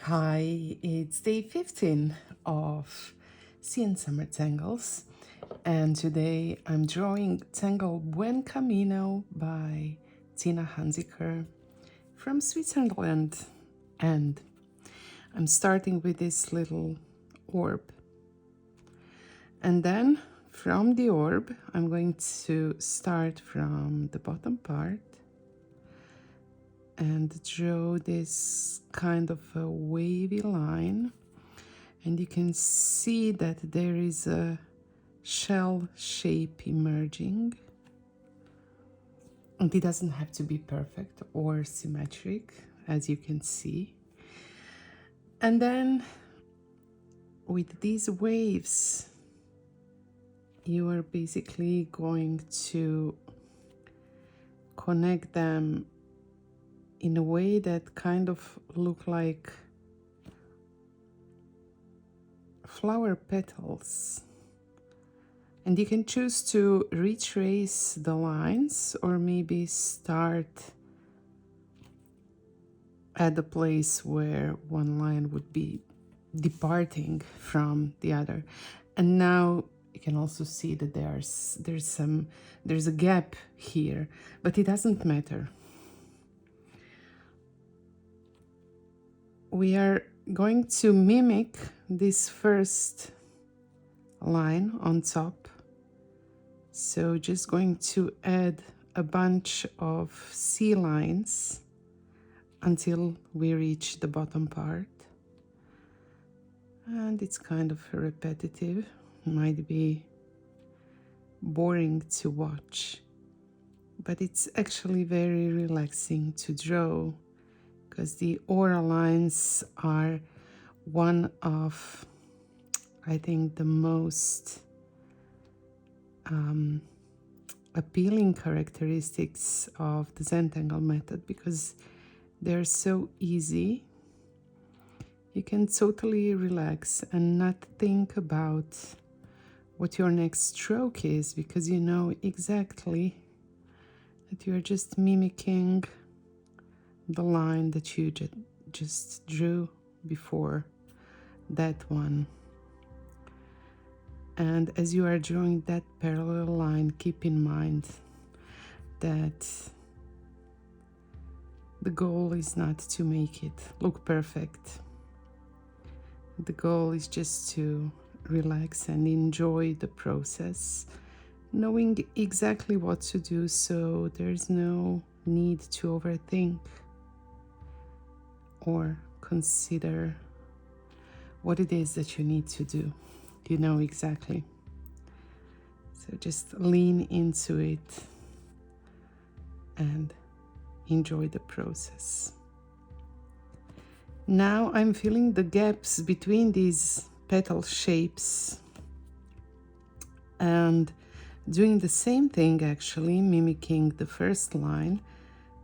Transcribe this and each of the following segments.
Hi, it's day 15 of Sea and Summer Tangles, and today I'm drawing Tangle Buen Camino by Tina Hunziker from Switzerland. And I'm starting with this little orb. And then from the orb, I'm going to start from the bottom part and draw this kind of a wavy line, and you can see that there is a shell shape emerging, and it doesn't have to be perfect or symmetric, as you can see. And then with these waves you are basically going to connect them in a way that kind of look like flower petals. And you can choose to retrace the lines or maybe start at the place where one line would be departing from the other. And now you can also see that there's a gap here, but it doesn't matter. We are going to mimic this first line on top. So just going to add a bunch of C lines until we reach the bottom part. And it's kind of repetitive, might be boring to watch, but it's actually very relaxing to draw, because the aura lines are one of, I think, the most appealing characteristics of the Zentangle method, because they're so easy. You can totally relax and not think about what your next stroke is, because you know exactly that you're just mimicking the line that you just drew before that one. And as you are drawing that parallel line, keep in mind that the goal is not to make it look perfect. The goal is just to relax and enjoy the process, knowing exactly what to do, so there's no need to overthink or consider what it is that you need to do. You know exactly. So just lean into it and enjoy the process. Now I'm filling the gaps between these petal shapes and doing the same thing, actually mimicking the first line,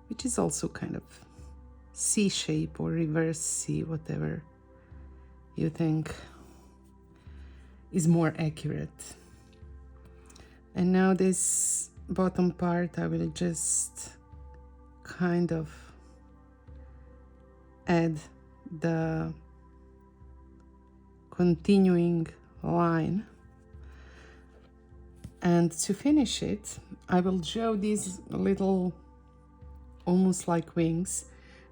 which is also kind of C shape or reverse C, whatever you think is more accurate. And now this bottom part, I will just kind of add the continuing line. And to finish it, I will draw these little, almost like wings,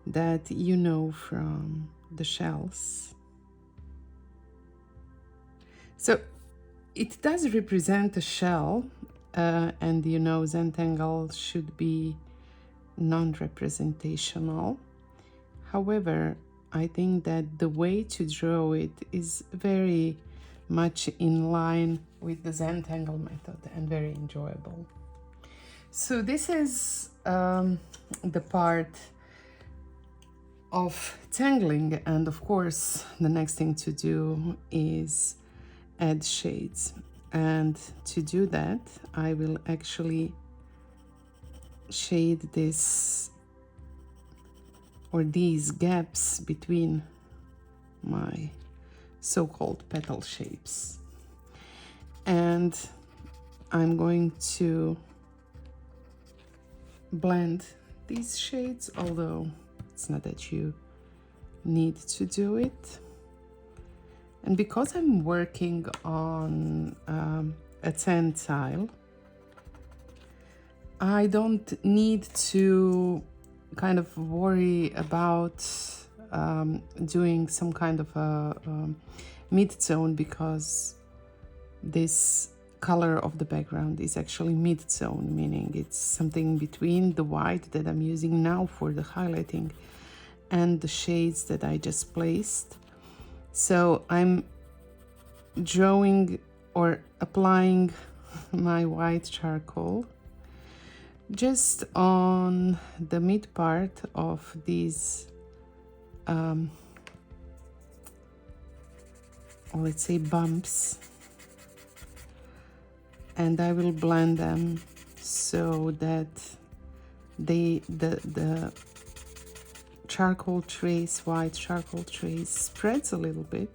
that you know from the shells. So it does represent a shell, and you know Zentangle should be non-representational. However, I think that the way to draw it is very much in line with the Zentangle method and very enjoyable. So this is the part of tangling, and of course the next thing to do is add shades. And to do that, I will actually shade this or these gaps between my so-called petal shapes. And I'm going to blend these shades, although it's not that you need to do it. And because I'm working on a tensile, I don't need to kind of worry about doing some kind of a mid-tone, because this color of the background is actually mid-tone, meaning it's something between the white that I'm using now for the highlighting and the shades that I just placed. So I'm drawing or applying my white charcoal just on the mid part of these let's say bumps, and I will blend them so that the charcoal trace, white charcoal trace, spreads a little bit,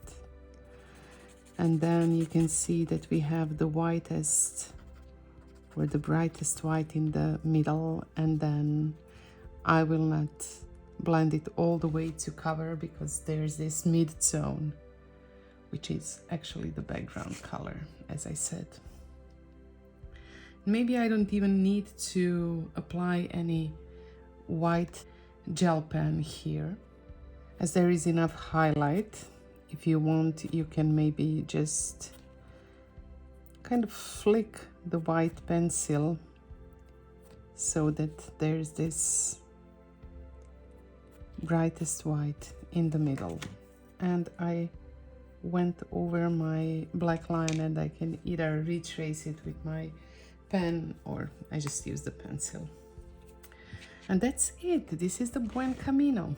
and then you can see that we have the whitest or the brightest white in the middle, and then I will not blend it all the way to cover because there's this mid-tone, which is actually the background color, as I said. Maybe I don't even need to apply any white gel pen here, as there is enough highlight. If you want, you can maybe just kind of flick the white pencil so that there's this brightest white in the middle. And I went over my black line, and I can either retrace it with my pen or I just use the pencil. And that's it. This is the Buen Camino.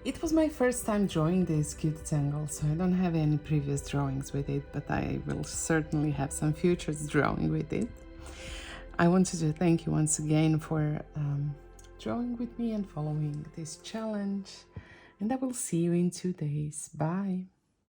It was my first time drawing this cute Tangle, so I don't have any previous drawings with it, but I will certainly have some futures drawing with it. I wanted to thank you once again for drawing with me and following this challenge, and I will see you in 2 days. Bye!